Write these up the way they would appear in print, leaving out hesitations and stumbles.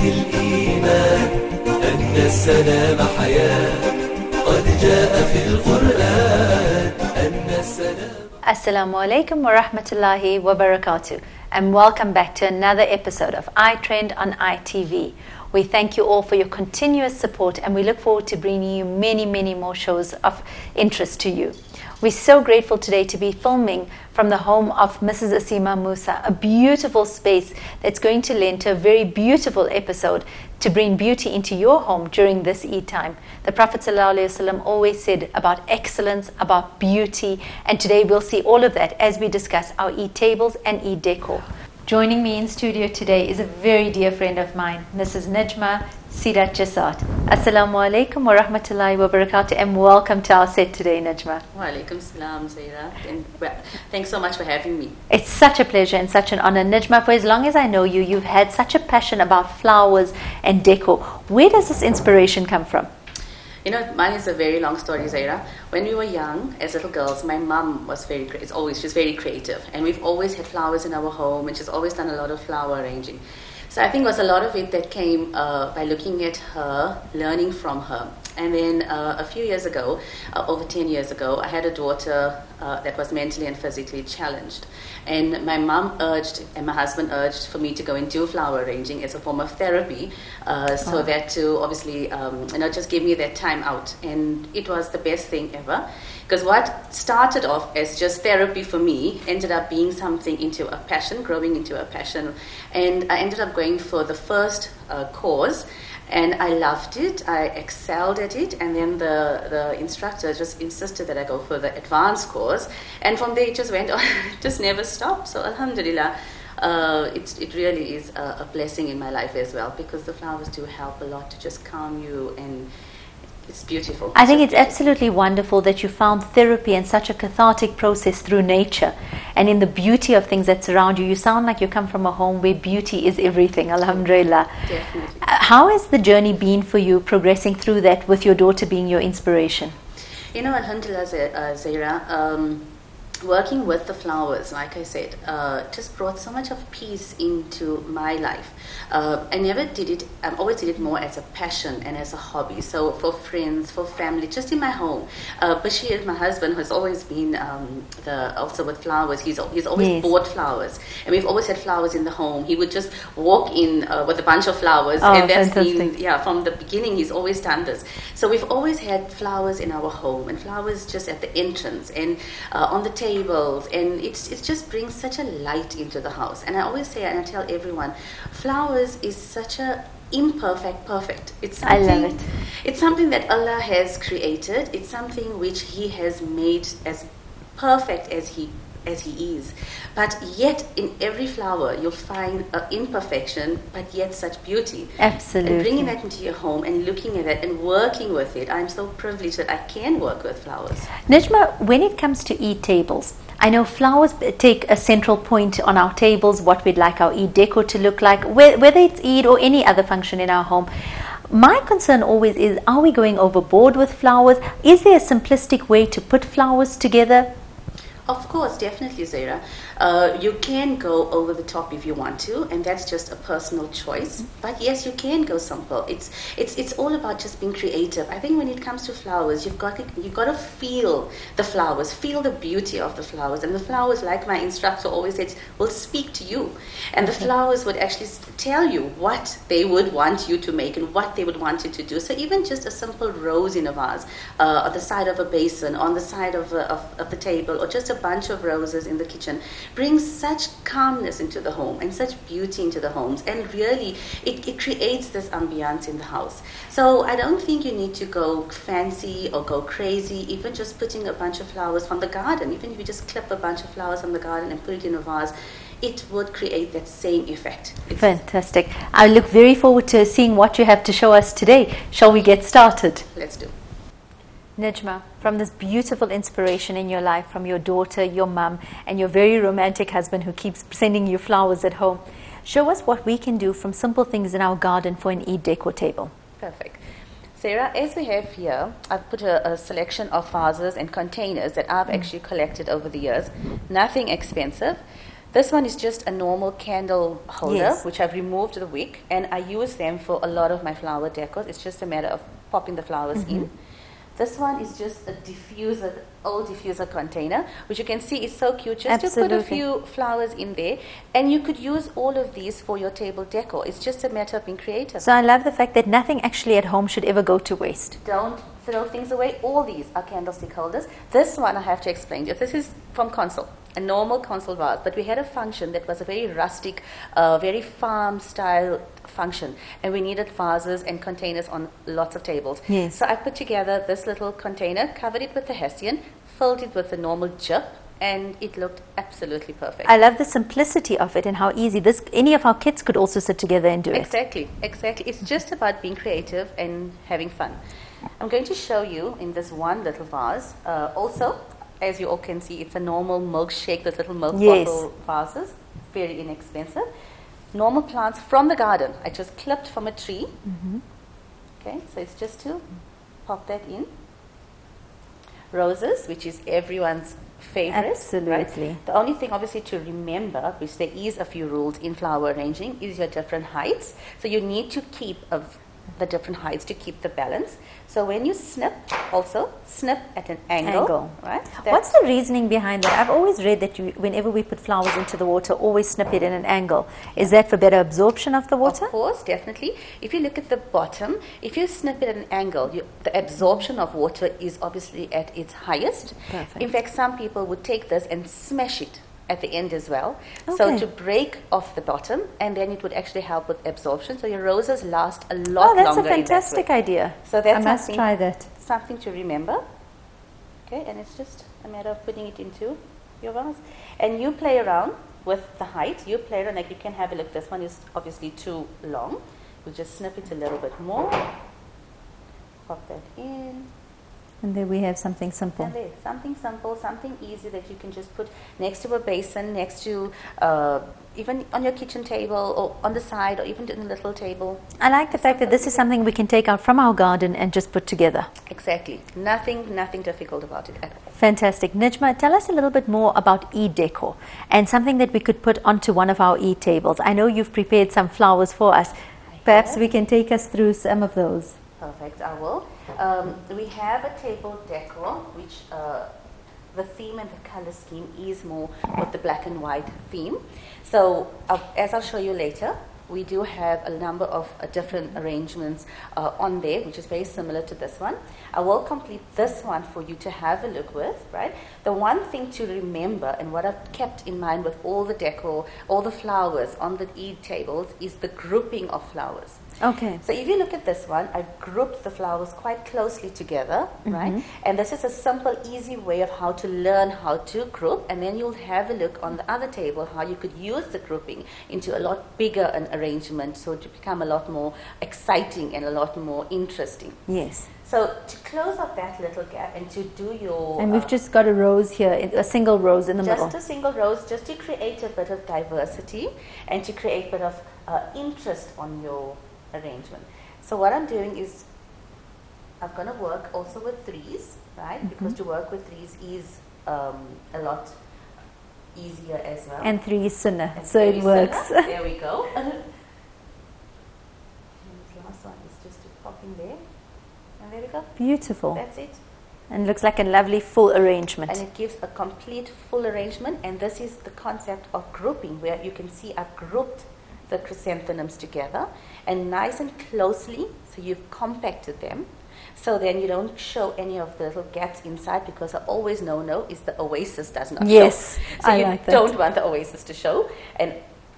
بيت الإيمان أن السلام حياة قد جاء في القرآن أن السلام. Assalamu alaikum wa rahmatullahi wa barakatuh, and welcome back to another episode of ITrend on ITV. We thank you all for your continuous support, and we look forward to bringing you many more shows of interest to you. We're so grateful today to be filming from the home of Mrs. Asima Musa, a beautiful space that's going to lend to a very beautiful episode to bring beauty into your home during this Eid time. The Prophet ﷺ always said about excellence, about beauty, and today we'll see all of that as we discuss our Eid tables and Eid decor. Joining me in studio today is a very dear friend of mine, Mrs. Najma Sirat Jasat. Assalamu alaikum wa rahmatullahi wa barakatuh, and welcome to our set today, Najma. Wa alaikum salam, Zaheerah. And thanks so much for having me. It's such a pleasure and such an honor. Najma, for as long as I know you, you've had such a passion about flowers and decor. Where does this inspiration come from? You know, mine is a very long story, Zaheerah. When we were young, as little girls, my mum was she's very creative. And we've always had flowers in our home, and she's always done a lot of flower arranging. So I think it was a lot of it that came by looking at her, learning from her. And then a few years ago, over 10 years ago, I had a daughter that was mentally and physically challenged. And my mum urged, and my husband urged, for me to go and do flower arranging as a form of therapy, so that to obviously, just give me that time out. And it was the best thing ever. Because what started off as just therapy for me ended up being something into a passion, growing into a passion. And I ended up going for the first course. And I loved it, I excelled at it, and then the instructor just insisted that I go for the advanced course. And from there it just went on, it just never stopped. So alhamdulillah, it really is a blessing in my life as well, because the flowers do help a lot to just calm you, and it's beautiful. I think it's absolutely wonderful that you found therapy and such a cathartic process through nature and in the beauty of things that surround you. You sound like you come from a home where beauty is everything, alhamdulillah. Definitely. How has the journey been for you, progressing through that with your daughter being your inspiration? You know, alhamdulillah, Zaheerah, working with the flowers, like I said, just brought so much of peace into my life. I never did it, I always did it more as a passion and as a hobby. So for friends, for family, just in my home. Bashir, my husband, has always been also with flowers. He's always bought flowers. And we've always had flowers in the home. He would just walk in with a bunch of flowers. And that's been, from the beginning, he's always done this. So we've always had flowers in our home, and flowers just at the entrance and on the tables, and it just brings such a light into the house. And I always say, and I tell everyone, flowers is such a imperfect perfect. It's something, I love it. It's something that Allah has created. It's something which He has made as perfect as He is. But yet in every flower you'll find an imperfection, but yet such beauty. Absolutely. And bringing that into your home and looking at it and working with it, I'm so privileged that I can work with flowers. Najma, when it comes to Eid tables, I know flowers take a central point on our tables, what we'd like our Eid decor to look like, whether it's Eid or any other function in our home. My concern always is, are we going overboard with flowers? Is there a simplistic way to put flowers together? Of course, definitely, Zaheerah. You can go over the top if you want to, and that's just a personal choice. But yes, you can go simple. It's all about just being creative. I think when it comes to flowers, you've got to feel the flowers, feel the beauty of the flowers, and the flowers, like my instructor always said, will speak to you, and the flowers would actually tell you what they would want you to make and what they would want you to do. So even just a simple rose in a vase, on the side of a basin, on the side of the table, or just a bunch of roses in the kitchen brings such calmness into the home and such beauty into the homes, and really it creates this ambiance in the house. So I don't think you need to go fancy or go crazy. Even just putting a bunch of flowers from the garden, even if you just clip a bunch of flowers from the garden and put it in a vase, it would create that same effect. Fantastic. I look very forward to seeing what you have to show us today. Shall we get started? Let's do. Najma, from this beautiful inspiration in your life, from your daughter, your mum, and your very romantic husband who keeps sending you flowers at home, show us what we can do from simple things in our garden for an Eid decor table. Perfect. Zaheerah, as we have here, I've put a selection of vases and containers that I've actually collected over the years. Nothing expensive. This one is just a normal candle holder, Yes. which I've removed the wick, and I use them for a lot of my flower decors. It's just a matter of popping the flowers in. This one is just a diffuser, old diffuser container, which you can see is so cute. Just to put a Absolutely. few flowers in there, and you could use all of these for your table decor. It's just a matter of being creative. So I love the fact that nothing actually at home should ever go to waste. Don't throw things away. All these are candlestick holders. This one I have to explain to you. This is from console, a normal console vase, but we had a function that was a very rustic, very farm style function, and we needed vases and containers on lots of tables. Yes. So I put together this little container, covered it with the hessian, filled it with the normal jip, and it looked absolutely perfect. I love the simplicity of it and how easy this. Any of our kids could also sit together and do it. Exactly. It's just about being creative and having fun. I'm going to show you in this one little vase. Also, as you all can see, it's a normal milkshake, the little milk Yes. bottle vases, very inexpensive. Normal plants from the garden. I just clipped from a tree. Okay, so it's just to pop that in. Roses, which is everyone's favorite. Absolutely. Right? The only thing obviously to remember, which there is a few rules in flower arranging, is your different heights. So you need to keep the different heights to keep the balance. So when you snip, also snip at an angle. Right? What's the reasoning behind that? I've always read that whenever we put flowers into the water, always snip it at an angle. Is that for better absorption of the water? Of course, definitely. If you look at the bottom, if you snip it at an angle, the absorption of water is obviously at its highest. Perfect. In fact, some people would take this and smash it at the end as well. So Okay. to break off the bottom, and then it would actually help with absorption. So your roses last a lot Oh, that's a longer. fantastic idea. So that's I must something- try that. Something to remember. Okay, and it's just a matter of putting it into your vase. And you play around with the height. You play around, like you can have a look. This one is obviously too long. We'll just snip it a little bit more. Pop that in. And there we have something simple. And there, something simple, something easy that you can just put next to a basin, next to even on your kitchen table or on the side or even in a little table. I like the fact that this is something we can take out from our garden and just put together. Exactly. Nothing difficult about it at all. Fantastic. Nijma, tell us a little bit more about e-decor and something that we could put onto one of our e-tables. I know you've prepared some flowers for us. Perhaps we can take us through some of those. Perfect, I will. We have a table decor, which the theme and the color scheme is more with the black and white theme. So, as I'll show you later, we do have a number of different arrangements on there, which is very similar to this one. I will complete this one for you to have a look with, right? The one thing to remember, and what I've kept in mind with all the decor, all the flowers on the Eid tables, is the grouping of flowers. Okay. So if you look at this one, I've grouped the flowers quite closely together, right? And this is a simple, easy way of how to learn how to group, and then you'll have a look on the other table how you could use the grouping into a lot bigger an arrangement, so to become a lot more exciting and a lot more interesting. Yes. So to close up that little gap and to do your... And we've just got a rose here, a single rose in the middle. just a single rose, just to create a bit of diversity and to create a bit of interest on your arrangement. So what I'm doing is I'm going to work also with threes, right? Because to work with threes is a lot easier as well. And 3 is sunnah, And so it very works. similar. There we go. And this last one is just to pop in there. And there we go. Beautiful. That's it. And looks like a lovely full arrangement. And it gives a complete full arrangement, and this is the concept of grouping, where you can see I've grouped the chrysanthemums together and nice and closely, so you've compacted them, so then you don't show any of the little gaps inside, because I always know is the oasis does not Yes, show. So I you like that. don't want the oasis to show, and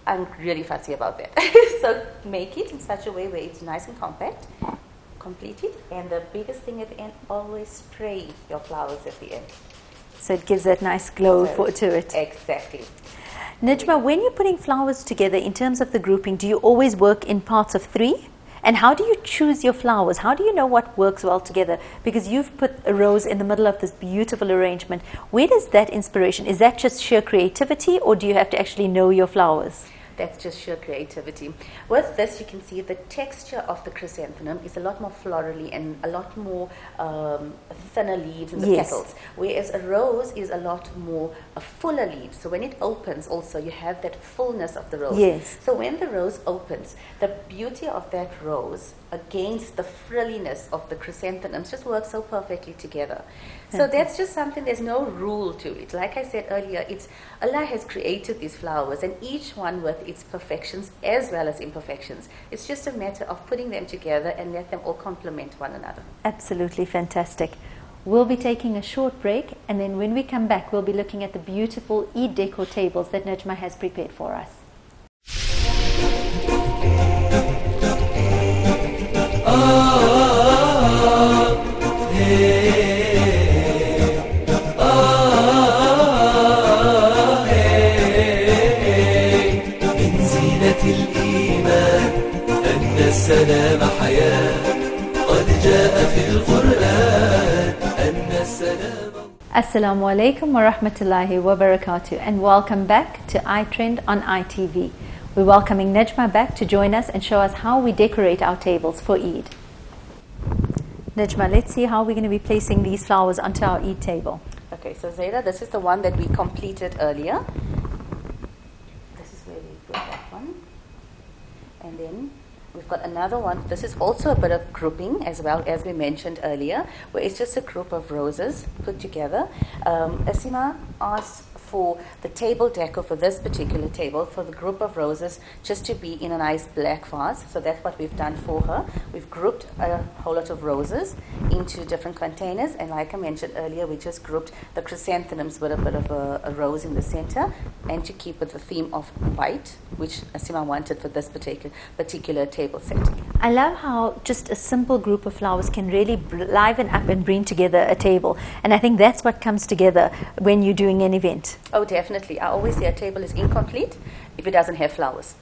I'm really fussy about that. So make it in such a way where it's nice and compact. Complete it, and the biggest thing at the end, always spray your flowers at the end. So it gives that nice glow to it. Exactly. Nijma, when you're putting flowers together in terms of the grouping, do you always work in parts of 3? And how do you choose your flowers? How do you know what works well together? Because you've put a rose in the middle of this beautiful arrangement. Where does that inspiration, is that just sheer creativity, or do you have to actually know your flowers? That's just sheer creativity. With this, you can see the texture of the chrysanthemum is a lot more florally and a lot more thinner leaves in the petals, whereas a rose is a lot more fuller leaves. So when it opens also, you have that fullness of the rose. Yes. So when the rose opens, the beauty of that rose against the frilliness of the chrysanthemums just works so perfectly together. So that's just something, there's no rule to it. Like I said earlier, it's Allah has created these flowers, and each one with its perfections as well as imperfections. It's just a matter of putting them together and let them all complement one another. Absolutely fantastic. We'll be taking a short break, and then when we come back, we'll be looking at the beautiful Eid decor tables that Najma has prepared for us. من زينة الإيمان أن السلام حياة قد جاء في القرآن أن السلام. Assalamu alaikum wa rahmatullahi wa barakatuh, and welcome back to iTrend on ITV. We're welcoming Najma back to join us and show us how we decorate our tables for Eid. Najma, let's see how we're going to be placing these flowers onto our Eid table. Okay, so Zaheerah, this is the one that we completed earlier. This is where we put that one. And then we've got another one. This is also a bit of grouping as well, as we mentioned earlier, where it's just a group of roses put together. Asima asked for the table decor for this particular table, for the group of roses, just to be in a nice black vase. So that's what we've done for her. We've grouped a whole lot of roses into different containers, and like I mentioned earlier, we just grouped the chrysanthemums with a bit of a rose in the center, and to keep with the theme of white, which Asima wanted for this particular table set. I love how just a simple group of flowers can really liven up and bring together a table, and I think that's what comes together when you're doing an event. Oh, definitely. I always say a table is incomplete if it doesn't have flowers.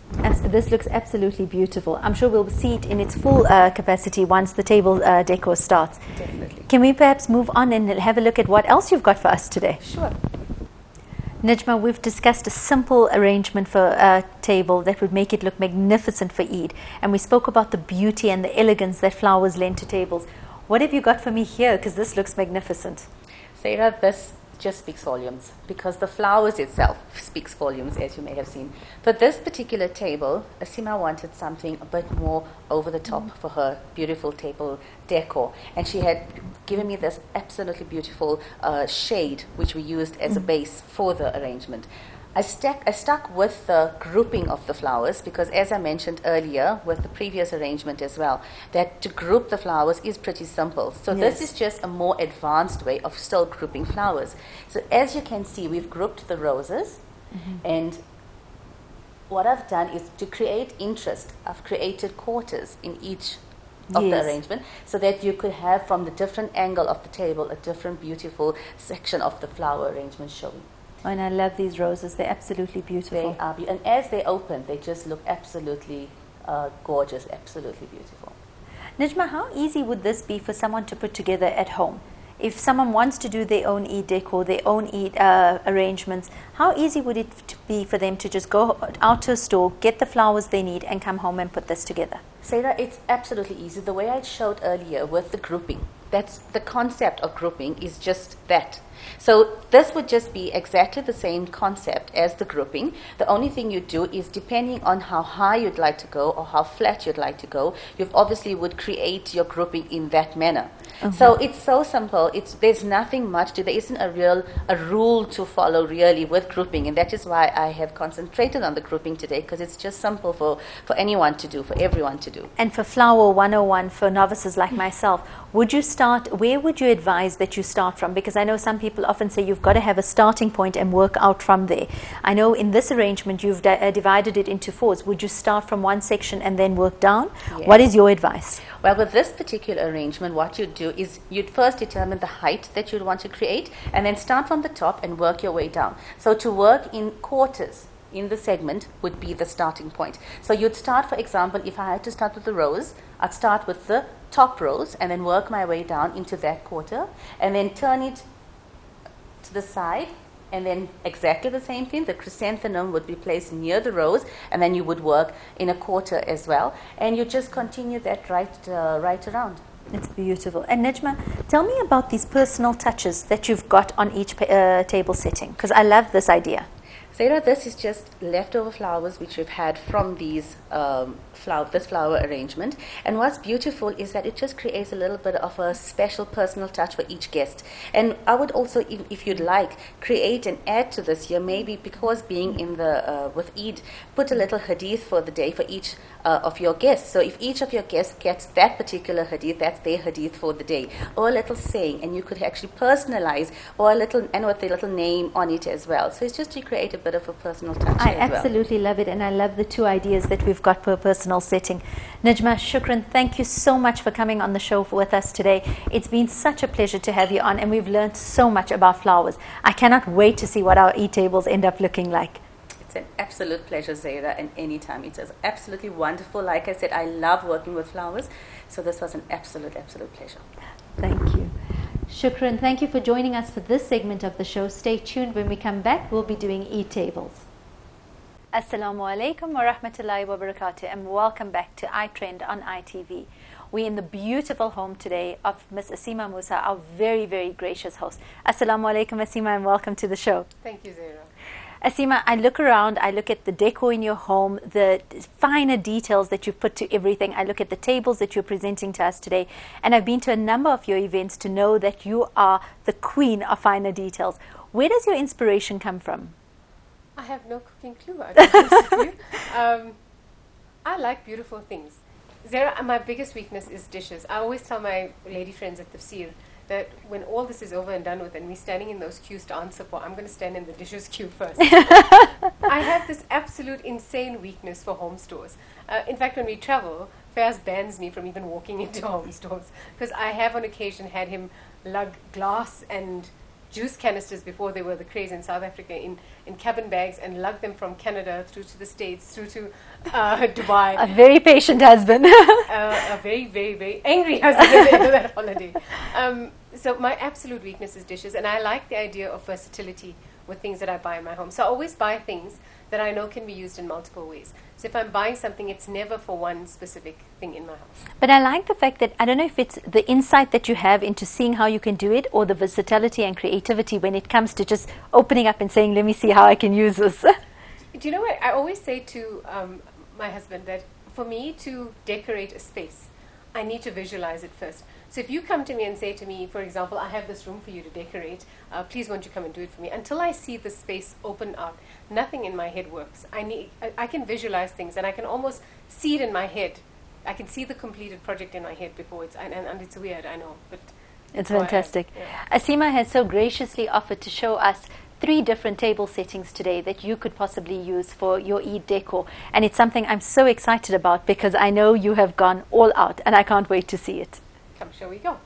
This looks absolutely beautiful. I'm sure we'll see it in its full capacity once the table decor starts. Definitely. Can we perhaps move on and have a look at what else you've got for us today? Sure. Najma, we've discussed a simple arrangement for a table that would make it look magnificent for Eid, and we spoke about the beauty and the elegance that flowers lend to tables. What have you got for me here? Because this looks magnificent. Zaheerah, this just speaks volumes, because the flowers itself speaks volumes, as you may have seen. For this particular table, Asima wanted something a bit more over the top for her beautiful table decor, and she had given me this absolutely beautiful shade which we used as a base for the arrangement. I stuck with the grouping of the flowers because, as I mentioned earlier with the previous arrangement as well, that to group the flowers is pretty simple. So this is just a more advanced way of still grouping flowers. So as you can see, we've grouped the roses, and what I've done is to create interest. I've created quarters in each of the arrangement, so that you could have from the different angle of the table a different beautiful section of the flower arrangement showing. And I love these roses. They're absolutely beautiful. They are, and as they open, they just look absolutely gorgeous, absolutely beautiful. Najma, how easy would this be for someone to put together at home? If someone wants to do their own Eid decor, their own Eid arrangements, how easy would it be for them to just go out to a store, get the flowers they need, and come home and put this together? Zaheerah, it's absolutely easy. The way I showed earlier with the grouping, that's the concept of grouping is just that. So this would just be exactly the same concept as the grouping. The only thing you do is, depending on how high you'd like to go or how flat you'd like to go, you obviously would create your grouping in that manner. So it's so simple. There's nothing much to. There isn't a rule to follow really with grouping, and that is why I have concentrated on the grouping today, because it's just simple for anyone to do, for everyone to do. And for Flower 101, for novices like myself, where would you advise that you start from? Because I know some people often say you've got to have a starting point and work out from there. I know in this arrangement you've divided it into fours. Would you start from one section and then work down? Yes. What is your advice? Well, with this particular arrangement, what you'd do is you'd first determine the height that you'd want to create, and then start from the top and work your way down. So to work in quarters in the segment would be the starting point. So you'd start, for example, if I had to start with the rows, I'd start with the top rows and then work my way down into that quarter, and then turn it to the side And then exactly the same thing, the chrysanthemum would be placed near the rose, and then you would work in a quarter as well. And you just continue that right around. It's beautiful. And Nejma, tell me about these personal touches that you've got on each table setting, because I love this idea. Zaheerah, this is just leftover flowers which we've had from these this flower arrangement. And what's beautiful is that it just creates a little bit of a special personal touch for each guest. And I would also, if you'd like, create and add to this here, maybe because being in the with Eid, put a little hadith for the day for each of your guests. So if each of your guests gets that particular hadith, that's their hadith for the day, or a little saying, and you could actually personalize, or a little, and with a little name on it as well. So it's just to create a bit of a personal touch. I absolutely love it, and I love the two ideas that we've got per personal setting. Nejma, shukran, thank you so much for coming on the show with us today. It's been such a pleasure to have you on, and we've learned so much about flowers. I cannot wait to see what our e-tables end up looking like. It's an absolute pleasure, Zaheerah, and anytime. It is absolutely wonderful. Like I said, I love working with flowers, so this was an absolute pleasure. Thank you. Shukran, thank you for joining us for this segment of the show. Stay tuned. When we come back, we'll be doing e-tables. Assalamu alaikum wa rahmatullahi wa barakatuh, and welcome back to iTrend on ITV. We're in the beautiful home today of Miss Asima Musa, our very, very gracious host. Assalamu alaikum, Asima, and welcome to the show. Thank you, Zaheerah. Asima, I look around, I look at the decor in your home, the finer details that you've put to everything. I look at the tables that you're presenting to us today, and I've been to a number of your events to know that you are the queen of finer details. Where does your inspiration come from? I have no cooking clue, I'll be honest with you. I like beautiful things. Zaheerah, my biggest weakness is dishes. I always tell my lady friends at Tafsir that when all this is over and done with and we're standing in those queues to answer for, I'm going to stand in the dishes queue first. I have this absolute insane weakness for home stores. In fact, when we travel, Faiz bans me from even walking into home stores, because I have on occasion had him lug glass and juice canisters before they were the craze in South Africa in cabin bags and lug them from Canada through to the States, through to Dubai. A very patient husband. A very, very, very angry husband at the end of that holiday. So my absolute weakness is dishes, and I like the idea of versatility with things that I buy in my home. So I always buy things that I know can be used in multiple ways. So if I'm buying something, it's never for one specific thing in my house. But I like the fact that, I don't know if it's the insight that you have into seeing how you can do it, or the versatility and creativity when it comes to just opening up and saying, let me see how I can use this. Do you know what? I always say to my husband that for me to decorate a space, I need to visualize it first. So if you come to me and say to me, for example, I have this room for you to decorate, please won't you come and do it for me? Until I see the space open up, nothing in my head works. I can visualize things, and I can almost see it in my head. I can see the completed project in my head before and it's weird, I know, but it's fantastic. Yeah. Asima has so graciously offered to show us 3 different table settings today that you could possibly use for your Eid decor, and it's something I'm so excited about because I know you have gone all out, and I can't wait to see it. Come, shall we go?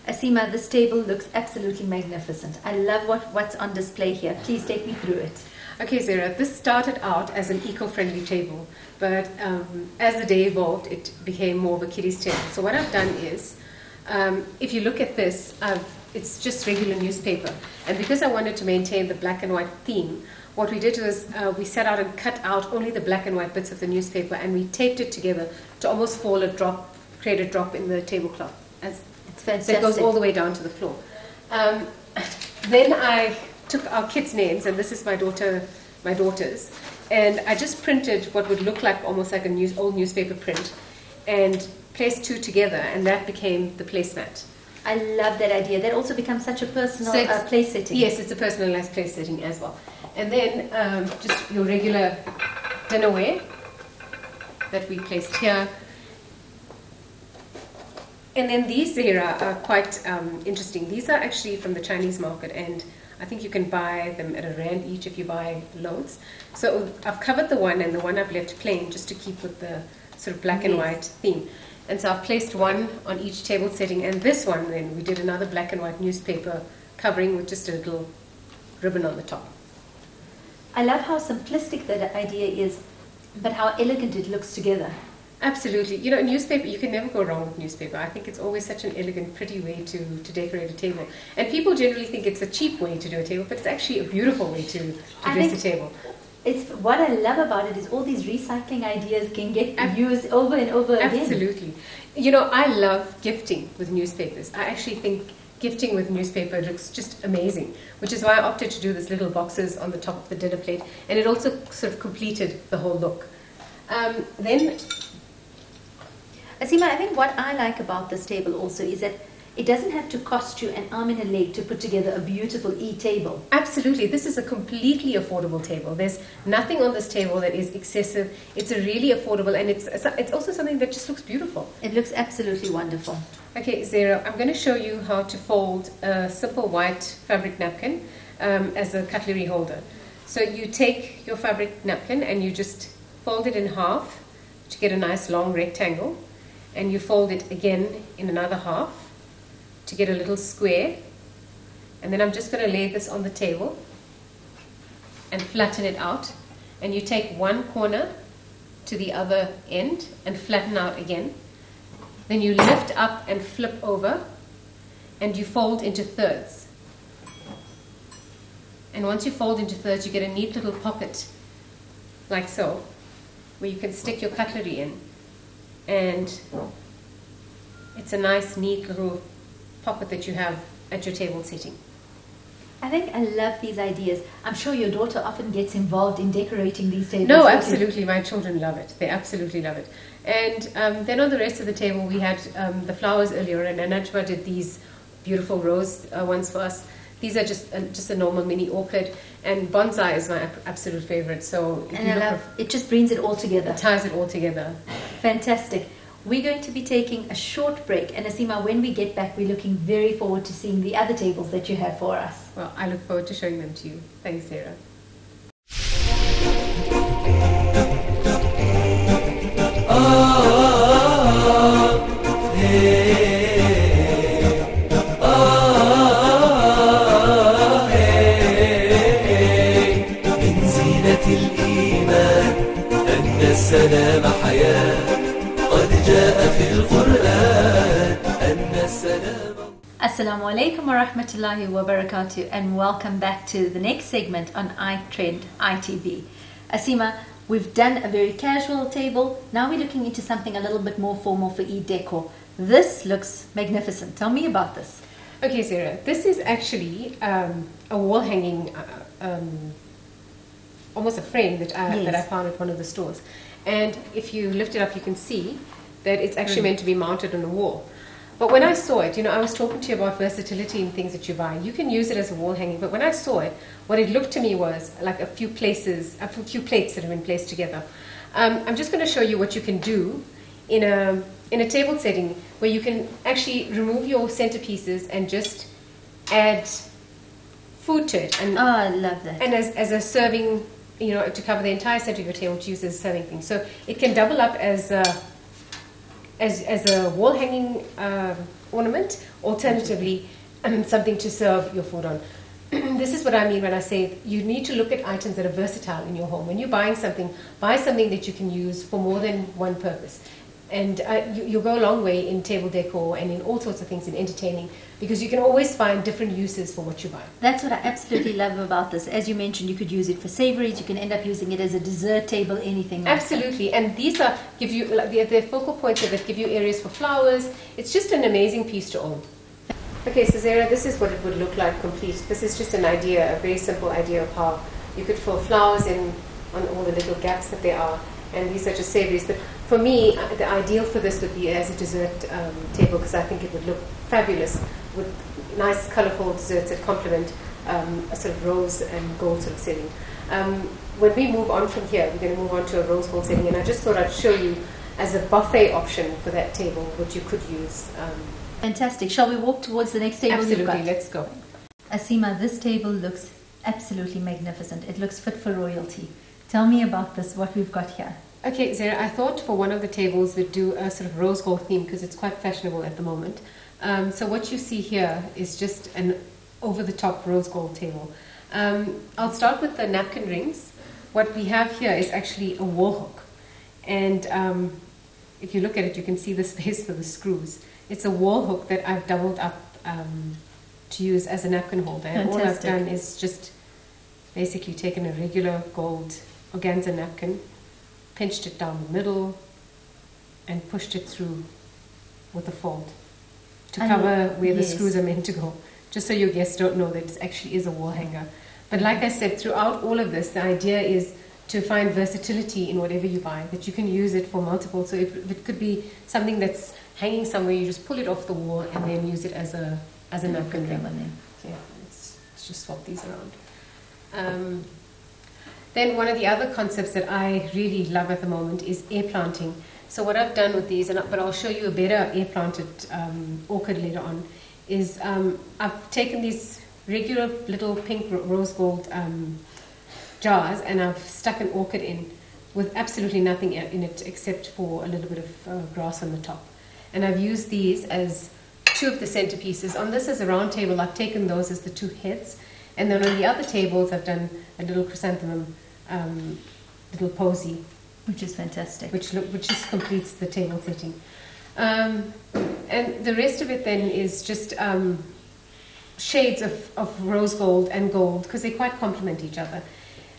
Asima, this table looks absolutely magnificent. I love what's on display here. Please take me through it. Okay, Zaheerah, this started out as an eco-friendly table, but as the day evolved, it became more of a kiddies table. So what I've done is, if you look at this, it's just regular newspaper. And because I wanted to maintain the black and white theme, what we did was we set out and cut out only the black and white bits of the newspaper, and we taped it together to almost create a drop in the tablecloth. It's fantastic. So it goes all the way down to the floor. Then I took our kids' names, and this is my daughter's, and I just printed what would look like almost like an old newspaper print, and placed 2 together, and that became the placemat. I love that idea. That also becomes such a personal place setting. Yes, it's a personalized place setting as well. And then just your regular dinnerware that we placed here. And then these, Zaheerah, are quite interesting. These are actually from the Chinese market, and I think you can buy them at R1 each if you buy loads. So I've covered the one, and the one I've left plain just to keep with the sort of black and white theme. And so I've placed one on each table setting, and this one then we did another black and white newspaper covering with just a little ribbon on the top. I love how simplistic that idea is, but how elegant it looks together. Absolutely. You know, newspaper, you can never go wrong with newspaper. I think it's always such an elegant, pretty way to decorate a table. And people generally think it's a cheap way to do a table, but it's actually a beautiful way to dress a table. It's what I love about it is all these recycling ideas can get used over and over again. Absolutely. You know, I love gifting with newspapers. I actually think gifting with newspaper looks just amazing, which is why I opted to do this little boxes on the top of the dinner plate, and it also sort of completed the whole look. Then Aseema, I think what I like about this table also is that it doesn't have to cost you an arm and a leg to put together a beautiful table. Absolutely. This is a completely affordable table. There's nothing on this table that is excessive. It's a really affordable, and it's also something that just looks beautiful. It looks absolutely wonderful. Okay, Zaheerah, I'm going to show you how to fold a simple white fabric napkin as a cutlery holder. So you take your fabric napkin and you just fold it in half to get a nice long rectangle, and you fold it again in another half to get a little square, and then I'm just going to lay this on the table and flatten it out, and you take one corner to the other end and flatten out again. Then you lift up and flip over, and you fold into thirds. And once you fold into thirds, you get a neat little pocket like so, where you can stick your cutlery in, and it's a nice neat little pocket that you have at your table setting. I think I love these ideas. I'm sure your daughter often gets involved in decorating these tables. No, absolutely. My children love it. They absolutely love it. And then on the rest of the table, we had the flowers earlier, and Anajma did these beautiful rose ones for us. These are just a normal mini orchid, and bonsai is my absolute favorite. So and I love it. Just brings it all together. It ties it all together. Fantastic. We're going to be taking a short break, and Aseema, when we get back, we're looking very forward to seeing the other tables that you have for us. Well, I look forward to showing them to you. Thanks, Zaheerah. من زينة الإيمان أن السلام حياة قد جاء في القرآن أن السلام. Assalamu alaikum wa rahmatullahi wa barakatuh, and welcome back to the next segment on ITrend ITV. Aseema, we've done a very casual table. Now we're looking into something a little bit more formal for decor. This looks magnificent. Tell me about this. Okay, Zaheerah, this is actually a wall hanging, almost a frame that I found at one of the stores. And if you lift it up, you can see that it's actually meant to be mounted on a wall. But when I saw it, you know, I was talking to you about versatility in things that you buy. You can use it as a wall hanging, but when I saw it, what it looked to me was like a few plates that have been placed together. I'm just going to show you what you can do in a table setting where you can actually remove your centerpieces and just add food to it. And, I love that. And as a serving, you know, to cover the entire center of your table, to use as a serving thing. So it can double up as a wall hanging ornament, alternatively something to serve your food on. This is what I mean when I say you need to look at items that are versatile in your home. When you're buying something, buy something that you can use for more than one purpose. And you'll go a long way in table decor and in all sorts of things in entertaining, because you can always find different uses for what you buy. That's what I absolutely love about this. As you mentioned, you could use it for savories. You can end up using it as a dessert table, anything like Absolutely. And these give you they're focal points that give you areas for flowers. It's just an amazing piece to own. Okay, so Zaheerah, this is what it would look like complete. This is just an idea, a very simple idea of how you could fill flowers in on all the little gaps that there are. And these are just savories. But for me, the ideal for this would be as a dessert table, because I think it would look fabulous with nice, colorful desserts that complement a sort of rose and gold sort of setting. When we move on from here, we're going to move on to a rose gold setting, and I just thought I'd show you as a buffet option for that table what you could use. Fantastic. Shall we walk towards the next table? Absolutely, let's go. Aseema, this table looks absolutely magnificent. It looks fit for royalty. Tell me about this, what we've got here. Okay, Zaheerah, I thought for one of the tables we'd do a sort of rose gold theme, because it's quite fashionable at the moment. So what you see here is just an over-the-top rose gold table. I'll start with the napkin rings. What we have here is actually a wall hook. And if you look at it, you can see the space for the screws. It's a wall hook that I've doubled up to use as a napkin holder. And all I've done is just basically taken a regular gold organza napkin, pinched it down the middle, and pushed it through with a fold to cover where the screws are meant to go, just so your guests don't know that it actually is a wall hanger. But like I said, throughout all of this, the idea is to find versatility in whatever you buy, that you can use it for multiple. So if it could be something that's hanging somewhere, you just pull it off the wall and then use it as a napkin ring. So yeah, let's just swap these around. Then one of the other concepts that I really love at the moment is air planting. So what I've done with these, but I'll show you a better air planted orchid later on, is I've taken these regular little pink rose gold jars and I've stuck an orchid in with absolutely nothing in it except for a little bit of grass on the top. And I've used these as two of the centerpieces. On this as a round table, I've taken those as the two heads. And then on the other tables, I've done a little chrysanthemum, little posy. Which is fantastic. Which just completes the table setting. And the rest of it then is just shades of rose gold and gold, because they quite complement each other.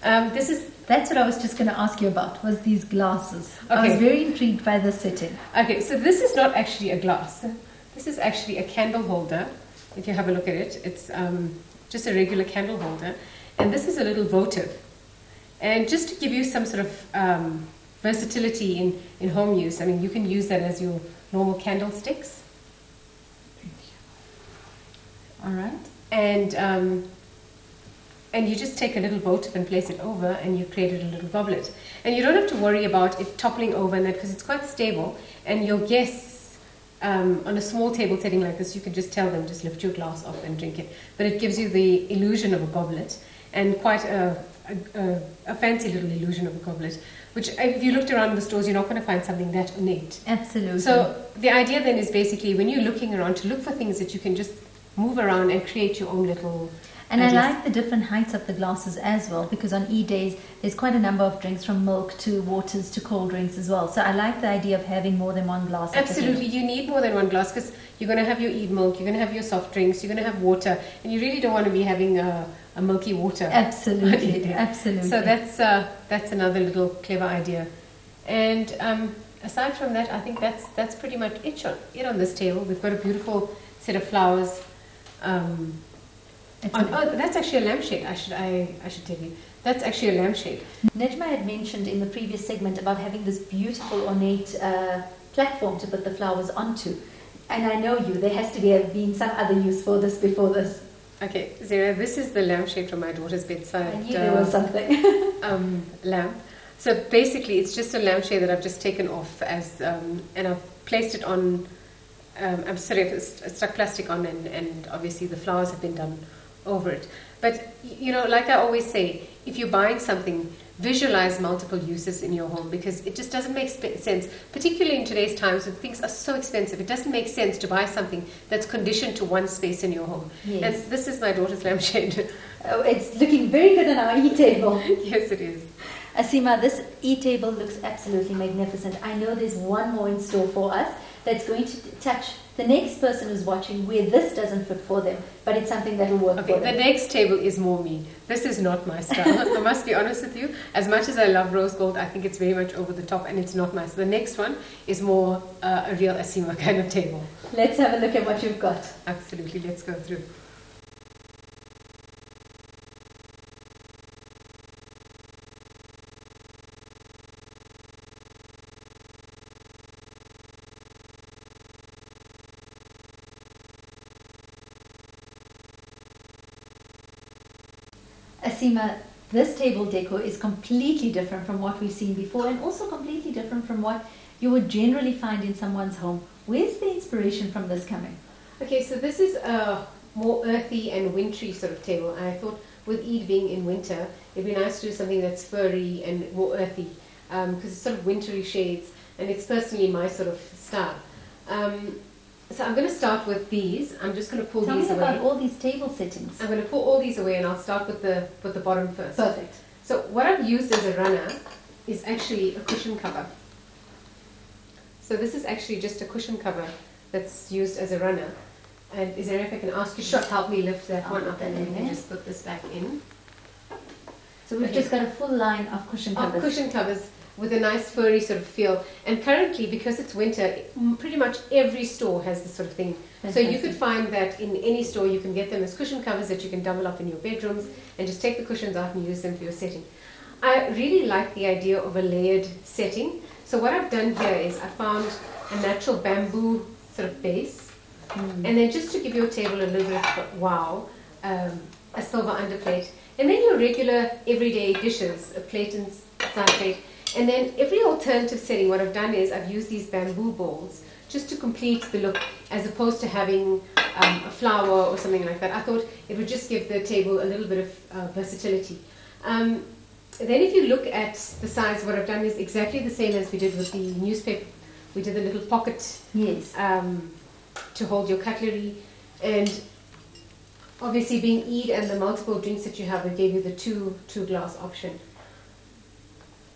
That's what I was just going to ask you about, was these glasses. Okay. I was very intrigued by this setting. Okay, so this is not actually a glass. This is actually a candle holder. If you have a look at it, it's just a regular candle holder. And this is a little votive. And just to give you some sort of versatility in home use, I mean, you can use that as your normal candlesticks. All right. And you just take a little votive and place it over, and you've created a little goblet. And you don't have to worry about it toppling over and that, because it's quite stable. And your guests, on a small table setting like this, you can just tell them, just lift your glass off and drink it. But it gives you the illusion of a goblet, and quite a fancy little illusion of a goblet, which if you looked around the stores, you're not going to find something that ornate. Absolutely. So the idea then is basically, when you're looking around, to look for things that you can just move around and create your own little... And I like the different heights of the glasses as well, because on E-Days, there's quite a number of drinks, from milk to waters to cold drinks as well. So I like the idea of having more than one glass. Absolutely, you need more than one glass, because you're going to have your milk, you're going to have your soft drinks, you're going to have water, and you really don't want to be having a milky water. Absolutely, absolutely. So that's another little clever idea. And aside from that, I think that's pretty much it on this table. We've got a beautiful set of flowers. That's actually a lampshade. I should tell you. That's actually a lampshade. Nejma had mentioned in the previous segment about having this beautiful ornate platform to put the flowers onto. And I know there has to have been some other use for this before this. Okay, Zaheerah, this is the lampshade from my daughter's bedside. I knew there was something. Lamp. So basically, it's just a lampshade that I've just taken off and I've placed it on. I'm sorry if it's stuck plastic on, and obviously the flowers have been done over it. But like I always say, if you're buying something, visualize multiple uses in your home, because it just doesn't make sense, particularly in today's times when things are so expensive. It doesn't make sense to buy something that's conditioned to one space in your home. Yes. And this is my daughter's lampshade. Oh, it's looking very good on our e-table. Yes, it is. Asima, this e-table looks absolutely magnificent. I know there's one more in store for us that's going to touch the next person who's watching where this doesn't fit for them, but it's something that will work for them. The next table is more me. This is not my style. I must be honest with you. As much as I love rose gold, I think it's very much over the top, and it's not my style. The next one is more a real Asima kind of table. Let's have a look at what you've got. Absolutely. Let's go through. Asima, this table decor is completely different from what we've seen before, and also completely different from what you would generally find in someone's home. Where's the inspiration from this coming? Okay, so this is a more earthy and wintry sort of table. And I thought with Eid being in winter, it'd be nice to do something that's furry and more earthy, because it's sort of wintry shades, and it's personally my sort of style. So I'm going to start with these. I'm just going to pull these away. Tell me about all these table settings. I'm going to pull all these away, and I'll start with the bottom first. Perfect. So what I've used as a runner is actually a cushion cover. So this is actually just a cushion cover that's used as a runner. And Zaheerah, if I can ask you to just help me lift that one up, and then we can just put this back in. So we've just got a full line of cushion covers. Cushion covers with a nice furry sort of feel. And currently, because it's winter, pretty much every store has this sort of thing. Fantastic. So you could find that in any store you can get them as cushion covers that you can double up in your bedrooms and just take the cushions out and use them for your setting. I really like the idea of a layered setting. So what I've done here is I found a natural bamboo sort of base. And then just to give your table a little bit of wow, a silver underplate. And then your regular everyday dishes, a plate and side plate. And then every alternative setting, what I've done is I've used these bamboo bowls just to complete the look, as opposed to having a flower or something like that. I thought it would just give the table a little bit of versatility. Then if you look at the size, what I've done is exactly the same as we did with the newspaper. We did a little pocket to hold your cutlery. And obviously being Eid and the multiple drinks that you have, it gave you the two glass option.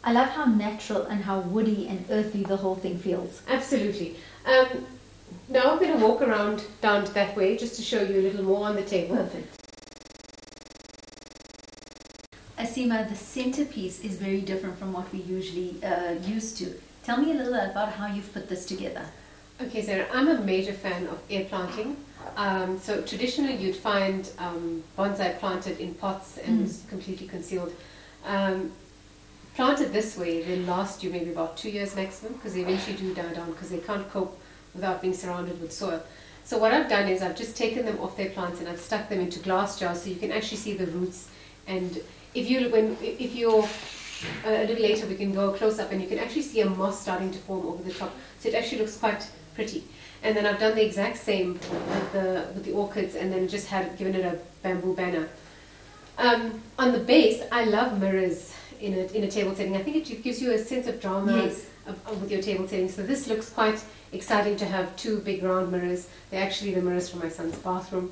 I love how natural and how woody and earthy the whole thing feels. Absolutely. Now I'm going to walk around down that way just to show you a little more on the table. Perfect. Asima, the centerpiece is very different from what we usually used to. Tell me a little about how you've put this together. Okay, Zaheerah, I'm a major fan of air planting. So traditionally you'd find bonsai planted in pots and it's completely concealed. Planted this way, they last you maybe about 2 years maximum, because they eventually do die down because they can't cope without being surrounded with soil. So what I've done is I've just taken them off their plants and I've stuck them into glass jars so you can actually see the roots. And if you're a little later, we can go close up and you can actually see a moss starting to form over the top. So it actually looks quite pretty. And then I've done the exact same with the orchids, and then just given it a bamboo banner. On the base, I love mirrors in a table setting. I think it gives you a sense of drama with your table setting. So this looks quite exciting to have two big round mirrors. They're actually the mirrors from my son's bathroom.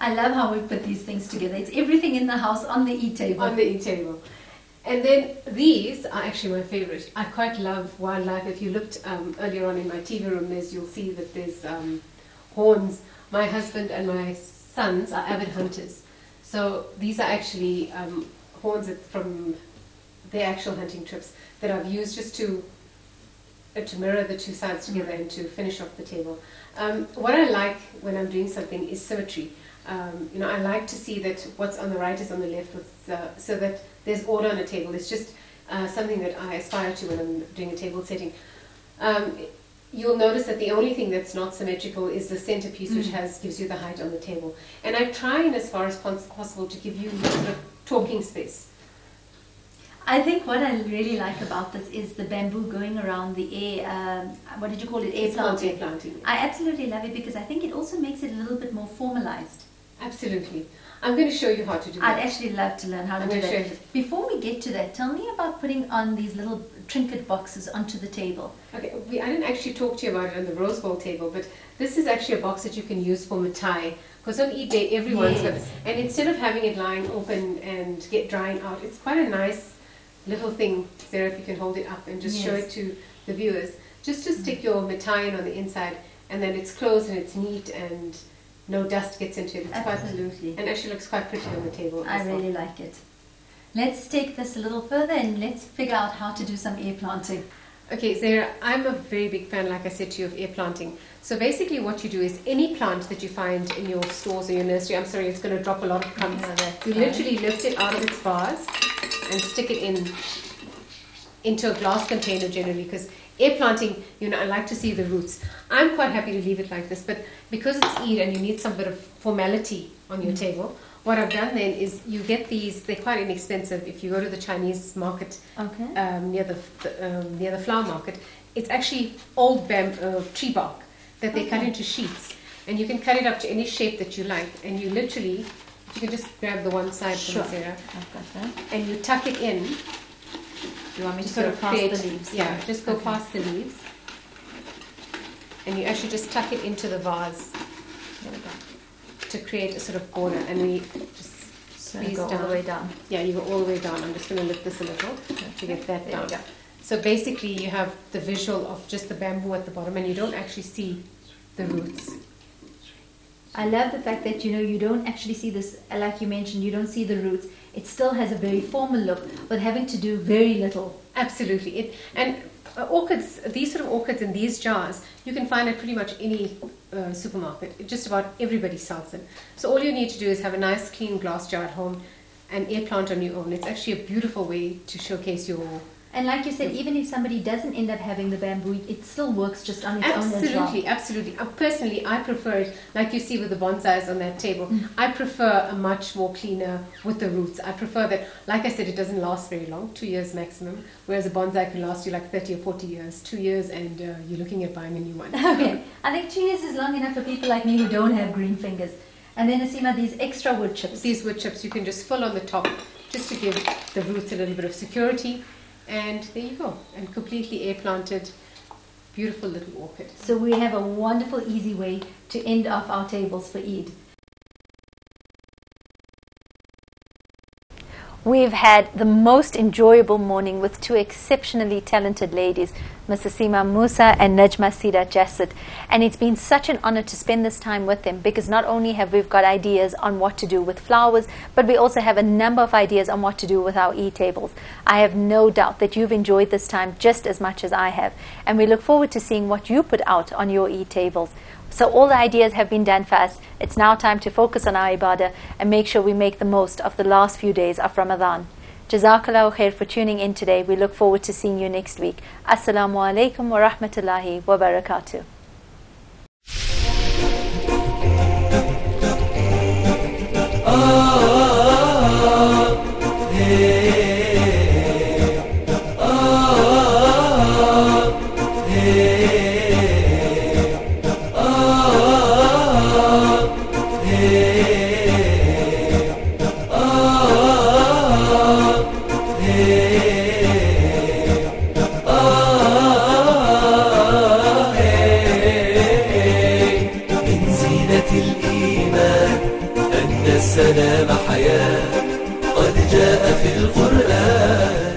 I love how we put these things together. It's everything in the house on the e-table. On the e-table. And then these are actually my favorite. I quite love wildlife. If you looked earlier on in my TV room, you'll see that there's horns. My husband and my sons are avid hunters. So these are actually horns from their actual hunting trips that I've used just to mirror the two sides together and to finish off the table. What I like when I'm doing something is symmetry. I like to see that what's on the right is on the left, so that there's order on a table. It's just something that I aspire to when I'm doing a table setting. You'll notice that the only thing that's not symmetrical is the centerpiece, which gives you the height on the table. And I try, as far as possible, to give you sort of talking space. I think what I really like about this is the bamboo going around the air, what did you call it? Air planting. Air planting. I absolutely love it because I think it also makes it a little bit more formalized. Absolutely. I'm going to show you how to do that. I'd actually love to learn how to do that. Before we get to that, tell me about putting on these little trinket boxes onto the table. Okay, I didn't actually talk to you about it on the rose bowl table, but this is actually a box that you can use for mitai. Because on Eid day, everyone's got it. And instead of having it lying open and drying out, it's quite a nice little thing, Zaheerah, if you can hold it up and just show it to the viewers. Just to stick your mitai in on the inside, and then it's closed and it's neat and no dust gets into it. It's Absolutely. And actually looks quite pretty on the table. I really like it. Let's take this a little further and let's figure out how to do some air planting. Okay, Zaheerah, I'm a very big fan, like I said to you, of air planting. So basically what you do is any plant that you find in your stores or your nursery, I'm sorry, it's going to drop a lot of crumbs. You literally lift it out of its vase and stick it into a glass container generally, because air planting, I like to see the roots. I'm quite happy to leave it like this, but because it's Eid and you need some bit of formality on your table, what I've done then is you get these, they're quite inexpensive. If you go to the Chinese market near the flower market, it's actually old tree bark that they cut into sheets. And you can cut it up to any shape that you like, and you literally, you can just grab the one side from Zaheerah, I've got that. and you tuck it in. You want me to sort go of past create, the leaves? yeah, just go past the leaves, and you actually just tuck it into the vase. There we go. To create a sort of border, and we just squeeze go down. all the way down. Yeah, you go all the way down. I'm just going to lift this a little to get that down. There we go. So basically you have the visual of just the bamboo at the bottom and you don't actually see the roots. I love the fact that, you don't actually see this, like you mentioned, you don't see the roots. It still has a very formal look, but having to do very little. Absolutely. Orchids, these sort of orchids in these jars, you can find at pretty much any supermarket. Just about everybody sells them. So all you need to do is have a nice clean glass jar at home and air plant on your own. It's actually a beautiful way to showcase your... And like you said, even if somebody doesn't end up having the bamboo, it still works just on its own as well. Absolutely, absolutely. Personally, I prefer it, like you see with the bonsais on that table, I prefer a much more cleaner with the roots. I prefer that, like I said, it doesn't last very long, 2 years maximum, whereas a bonsai can last you like 30 or 40 years. 2 years and you're looking at buying a new one. Okay, I think 2 years is long enough for people like me who don't have green fingers. And then Asima, these extra wood chips. These wood chips you can just fill on the top just to give the roots a little bit of security. And there you go, and completely air planted, beautiful little orchid. So we have a wonderful, easy way to end off our tables for Eid. We've had the most enjoyable morning with two exceptionally talented ladies, Ms. Asima Musa and Najma Sida Jasset. And it's been such an honor to spend this time with them, because not only have we got ideas on what to do with flowers, but we also have a number of ideas on what to do with our e-tables. I have no doubt that you've enjoyed this time just as much as I have. And we look forward to seeing what you put out on your e-tables. So all the ideas have been done for us. It's now time to focus on our ibadah and make sure we make the most of the last few days of Ramadan. Jazakallahu khair for tuning in today. We look forward to seeing you next week. Assalamu alaikum wa rahmatullahi wa barakatuh. السلام حياة قد جاء في القرآن